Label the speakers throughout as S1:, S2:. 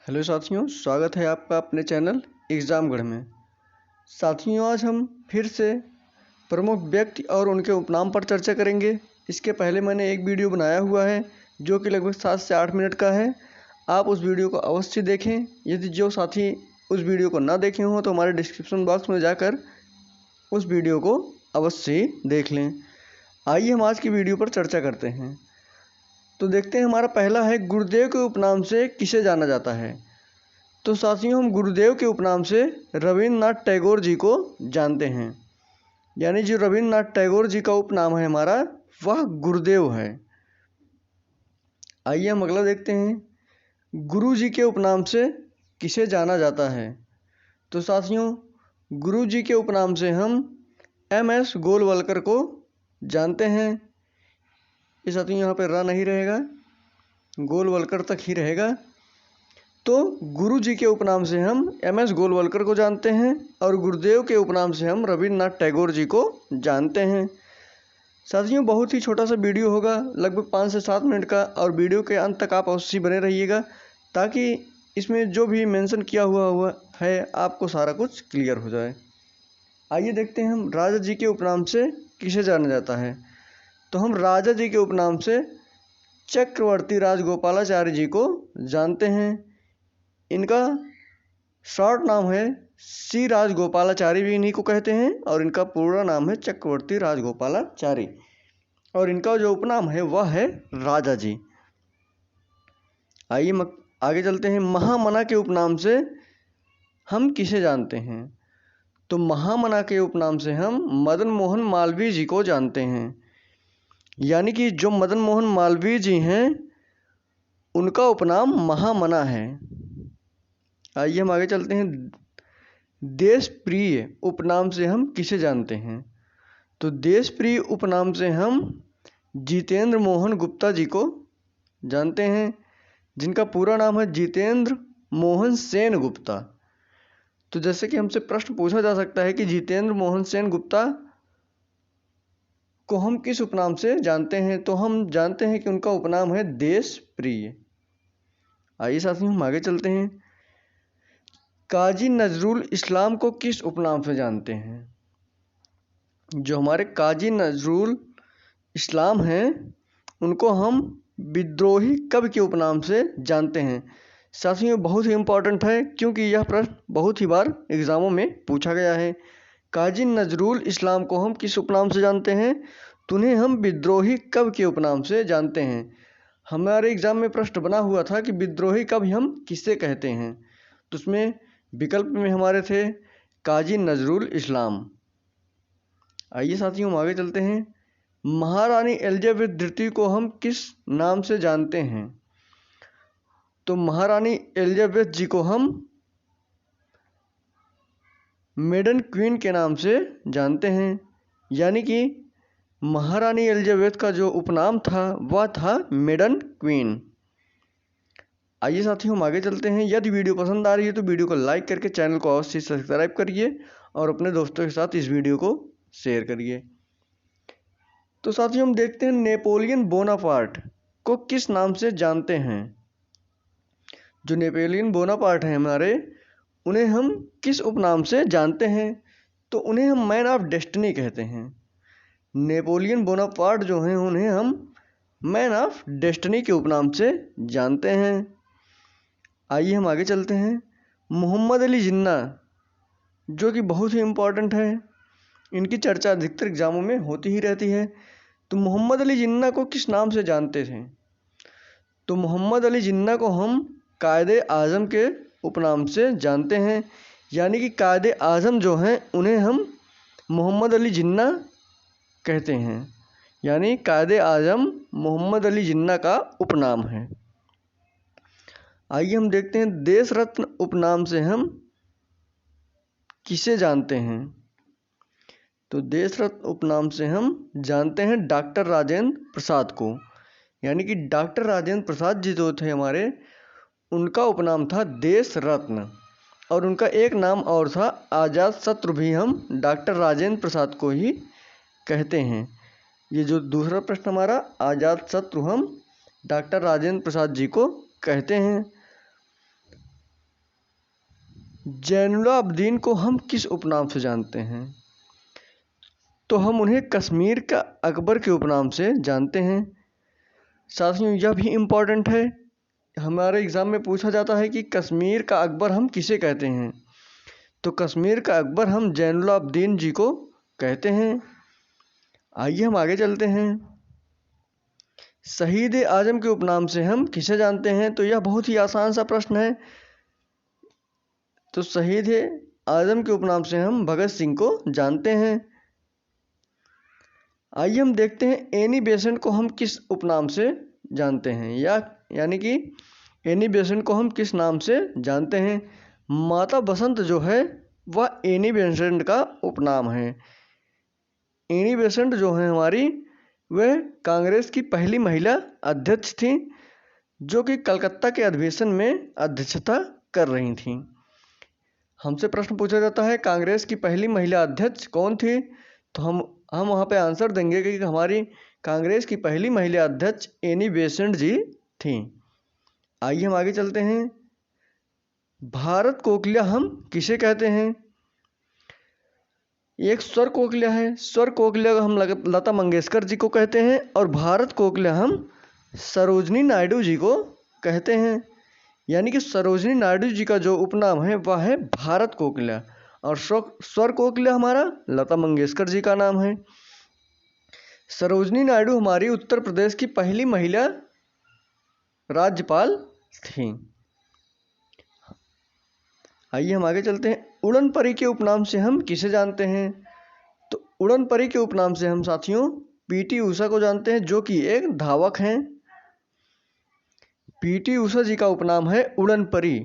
S1: Hello साथियों, स्वागत है आपका अपने चैनल एग्ज़ामगढ़ में। साथियों, आज हम फिर से प्रमुख व्यक्ति और उनके उपनाम पर चर्चा करेंगे। इसके पहले मैंने एक वीडियो बनाया हुआ है जो कि लगभग 7 से 8 मिनट का है। आप उस वीडियो को अवश्य देखें। यदि जो साथी उस वीडियो को ना देखे हों तो हमारे डिस्क्रिप्शन बॉक्स में जाकर उस वीडियो को अवश्य देख लें। आइए हम आज की वीडियो पर चर्चा करते हैं। तो देखते हैं, हमारा पहला है गुरुदेव के उपनाम से किसे जाना जाता है। तो साथियों, हम गुरुदेव के उपनाम से रविन्द्रनाथ टैगोर जी को जानते हैं। यानी जो रविन्द्रनाथ टैगोर जी का उपनाम है हमारा, वह गुरुदेव है। आइए हम अगला देखते हैं, गुरु जी के उपनाम से किसे जाना जाता है। तो साथियों, गुरु जी के उपनाम से हम MS गोलवलकर को जानते हैं। ये साथियों यहाँ पे र नहीं रहेगा, गोलवलकर तक ही रहेगा। तो गुरु जी के उपनाम से हम MS गोलवलकर को जानते हैं और गुरुदेव के उपनाम से हम रविन्द्रनाथ टैगोर जी को जानते हैं। साथियों, बहुत ही छोटा सा वीडियो होगा, लगभग 5 से 7 मिनट का, और वीडियो के अंत तक आप अवश्य बने रहिएगा ताकि इसमें जो भी मेंशन किया हुआ है आपको सारा कुछ क्लियर हो जाए। आइए देखते हैं, हम राजा जी के उपनाम से किसे जाना जाता है। तो हम राजा जी के उपनाम से चक्रवर्ती राजगोपालाचारी जी को जानते हैं। इनका शॉर्ट नाम है श्री राजगोपालाचारी, भी इन्हीं को कहते हैं, और इनका पूरा नाम है चक्रवर्ती राजगोपालाचारी, और इनका जो उपनाम है वह है राजा जी। आइए आगे चलते हैं, महामना के उपनाम से हम किसे जानते हैं। तो महामना के उपनाम से हम मदन मोहन मालवीय जी को जानते हैं। यानी कि जो मदन मोहन मालवीय जी हैं उनका उपनाम महामना है। आइए हम आगे चलते हैं, देश प्रिय उपनाम से हम किसे जानते हैं। तो देश प्रिय उपनाम से हम जितेंद्र मोहन गुप्ता जी को जानते हैं, जिनका पूरा नाम है जितेंद्र मोहन सेन गुप्ता। तो जैसे कि हमसे प्रश्न पूछा जा सकता है कि जितेंद्र मोहन सेन गुप्ता को हम किस उपनाम से जानते हैं, तो हम जानते हैं कि उनका उपनाम है देश प्रिय। आइए साथियों, हम आगे चलते हैं, काजी नजरुल इस्लाम को किस उपनाम से जानते हैं। जो हमारे काजी नजरुल इस्लाम हैं उनको हम विद्रोही कवि के उपनाम से जानते हैं। साथियों, बहुत ही इम्पोर्टेंट है क्योंकि यह प्रश्न बहुत ही बार एग्जामों में पूछा गया है। काजी नजरुल इस्लाम को हम किस उपनाम से जानते हैं, तो उन्हें हम विद्रोही कवि के उपनाम से जानते हैं। हमारे एग्जाम में प्रश्न बना हुआ था कि विद्रोही कवि हम किससे कहते हैं, तो उसमें विकल्प में हमारे थे काजी नजरुल इस्लाम। आइए साथियों, हम आगे चलते हैं, महारानी एलिजाबेथ द्वितीय को हम किस नाम से जानते हैं। तो महारानी एलिजाबेथ जी को हम मेडन क्वीन के नाम से जानते हैं। यानी कि महारानी एलिजाबेथ का जो उपनाम था वह था मेडन क्वीन। आइए साथियों, हम आगे चलते हैं। यदि वीडियो पसंद आ रही है तो वीडियो को लाइक करके चैनल को अवश्य सब्सक्राइब करिए और अपने दोस्तों के साथ इस वीडियो को शेयर करिए। तो साथियों, हम देखते हैं नेपोलियन बोनापार्ट को किस नाम से जानते हैं। जो नेपोलियन बोनापार्ट हैं हमारे, उन्हें हम किस उपनाम से जानते हैं, तो उन्हें हम मैन ऑफ डेस्टिनी कहते हैं। नेपोलियन बोनापार्ट जो हैं उन्हें हम मैन ऑफ डेस्टिनी के उपनाम से जानते हैं। आइए हम आगे चलते हैं, मोहम्मद अली जिन्ना जो कि बहुत ही इम्पोर्टेंट है, इनकी चर्चा अधिकतर एग्जामों में होती ही रहती है। तो मोहम्मद अली जिन्ना को किस नाम से जानते थे। तो मोहम्मद अली जिन्ना को हम कायदे आज़म के उपनाम से जानते हैं। यानी कि कायदे आज़म जो हैं उन्हें हम मोहम्मद अली जिन्ना कहते हैं। यानी कायदे आज़म मोहम्मद अली जिन्ना का उपनाम है। आइए हम देखते हैं, देश रत्न उपनाम से हम किसे जानते हैं। तो देश रत्न उपनाम से हम जानते हैं डॉक्टर राजेंद्र प्रसाद को। यानी कि डॉक्टर राजेंद्र प्रसाद जी जो थे हमारे, उनका उपनाम था देश रत्न, और उनका एक नाम और था आज़ाद शत्रु, भी हम डॉक्टर राजेंद्र प्रसाद को ही कहते हैं। ये जो दूसरा प्रश्न हमारा, आज़ाद शत्रु हम डॉक्टर राजेंद्र प्रसाद जी को कहते हैं। जैनुलाब्दीन को हम किस उपनाम से जानते हैं? तो हम उन्हें कश्मीर का अकबर के उपनाम से जानते हैं। साथियों, यह भी इम्पोर्टेंट है, हमारे एग्ज़ाम में पूछा जाता है कि कश्मीर का अकबर हम किसे कहते हैं? तो कश्मीर का अकबर हम जैनुलाब्दीन जी को कहते हैं। आइए हम आगे चलते हैं। शहीद आजम के उपनाम से हम किसे जानते हैं? तो यह बहुत ही आसान सा प्रश्न है। तो शहीद आजम के उपनाम से हम भगत सिंह को जानते हैं। आइए हम देखते हैं एनी बेसेंट को हम किस उपनाम से जानते हैं, यानी कि एनी बेसेंट को हम किस नाम से जानते हैं? माता बसंत जो है वह एनी बेसेंट का उपनाम है। एनी बेसेंट जो है हमारी, वह कांग्रेस की पहली महिला अध्यक्ष थी, जो कि कलकत्ता के अधिवेशन में अध्यक्षता कर रही थी। हमसे प्रश्न पूछा जाता है कांग्रेस की पहली महिला अध्यक्ष कौन थी? तो हम वहाँ पे आंसर देंगे कि हमारी कांग्रेस की पहली महिला अध्यक्ष एनी बेसेंट जी थी। आइए हम आगे चलते हैं। भारत कोकिला हम किसे कहते हैं? एक स्वर कोकिला है, स्वर कोकिला हम लता मंगेशकर जी को कहते हैं, और भारत कोकिला हम सरोजनी नायडू जी को कहते हैं। यानी कि सरोजनी नायडू जी का जो उपनाम है वह है भारत कोकिला, और स्वर कोकिला हमारा लता मंगेशकर जी का नाम है। सरोजनी नायडू हमारी उत्तर प्रदेश की पहली महिला राज्यपाल थी। आइए हम आगे चलते हैं। उड़न परी के उपनाम से हम किसे जानते हैं? तो उड़न परी के उपनाम से हम साथियों पीटी उषा को जानते हैं, जो कि एक धावक हैं। पीटी उषा जी का उपनाम है उड़न परी।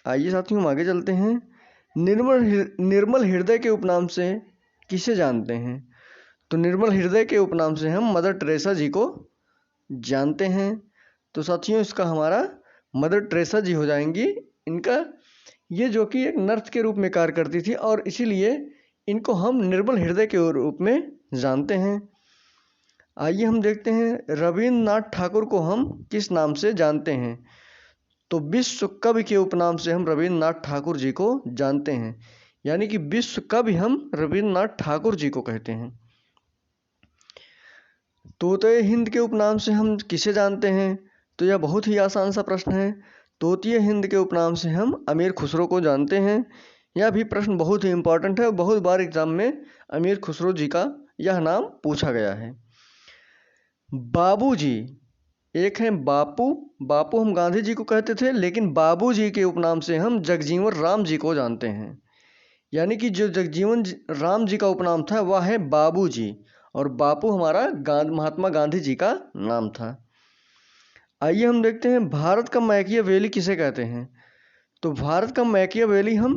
S1: आइए साथियों हम आगे चलते हैं। निर्मल हृदय के उपनाम से किसे जानते हैं? तो निर्मल हृदय के उपनाम से हम मदर टेरेसा जी को जानते हैं। तो साथियों इसका हमारा मदर टेरेसा जी हो जाएंगी। इनका ये जो कि एक नर्स के रूप में कार्य करती थी, और इसीलिए इनको हम निर्मल हृदय के रूप में जानते हैं। आइए हम देखते हैं रविन्द्रनाथ ठाकुर को हम किस नाम से जानते हैं? तो विश्व कवि के उपनाम से हम रविन्द्रनाथ ठाकुर जी को जानते हैं। यानी कि विश्व कवि हम रविन्द्रनाथ ठाकुर जी को कहते हैं। तोते हिंद के उपनाम से हम किसे जानते हैं? तो यह बहुत ही आसान सा प्रश्न है। तोतिए हिंद के उपनाम से हम अमीर खुसरो को जानते हैं। यह भी प्रश्न बहुत ही इम्पोर्टेंट है, और बहुत बार एग्जाम में अमीर खुसरो जी का यह नाम पूछा गया है। बाबूजी, एक हैं बापू हम गांधी जी को कहते थे, लेकिन बाबूजी के उपनाम से हम जगजीवन राम जी को जानते हैं। यानी कि जो जगजीवन राम जी का उपनाम था वह है बाबूजी, और बापू हमारा महात्मा गांधी जी का नाम था। आइए हम देखते हैं भारत का मैकियावेली किसे कहते हैं? तो भारत का मैकियावेली हम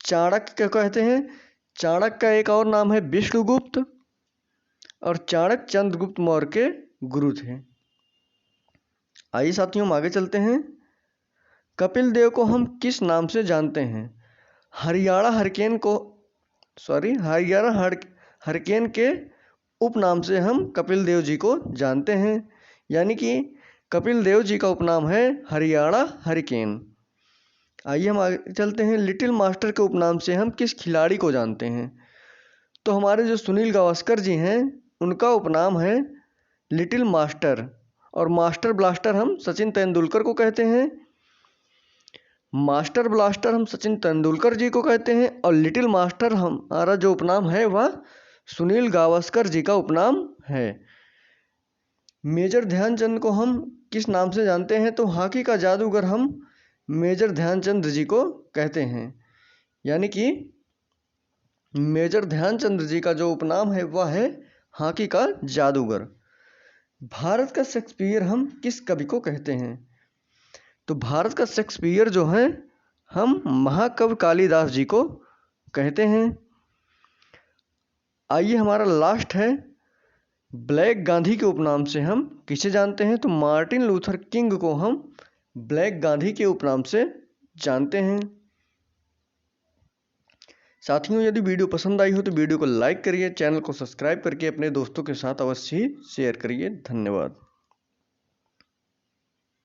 S1: चाणक्य कहते हैं। चाणक्य का एक और नाम है विष्णुगुप्त, और चाणक्य चंद्रगुप्त मौर्य के गुरु थे। आइए साथियों हम आगे चलते हैं। कपिल देव को हम किस नाम से जानते हैं? हरियाणा हरिकेन के उपनाम से हम कपिल देव जी को जानते हैं। यानी कि कपिल देव जी का उपनाम है हरियाणा हरिकेन। आइए हम आगे चलते हैं। लिटिल मास्टर के उपनाम से हम किस खिलाड़ी को जानते हैं? तो हमारे जो सुनील गावस्कर जी हैं उनका उपनाम है लिटिल मास्टर, और मास्टर ब्लास्टर हम सचिन तेंदुलकर को कहते हैं। मास्टर ब्लास्टर हम सचिन तेंदुलकर जी को कहते हैं, और लिटिल मास्टर हमारा जो उपनाम है वह सुनील गावस्कर जी का उपनाम है। मेजर ध्यानचंद को हम किस नाम से जानते हैं? तो हॉकी का जादूगर हम मेजर ध्यानचंद जी को कहते हैं। यानी कि मेजर ध्यानचंद जी का जो उपनाम है वह है हॉकी का जादूगर। भारत का शेक्सपियर हम किस कवि को कहते हैं? तो भारत का शेक्सपियर जो है हम महाकवि कालिदास जी को कहते हैं। आइए हमारा लास्ट है, ब्लैक गांधी के उपनाम से हम किसे जानते हैं? तो मार्टिन लूथर किंग को हम ब्लैक गांधी के उपनाम से जानते हैं। साथियों यदि वीडियो पसंद आई हो तो वीडियो को लाइक करिए, चैनल को सब्सक्राइब करके अपने दोस्तों के साथ अवश्य ही शेयर करिए। धन्यवाद।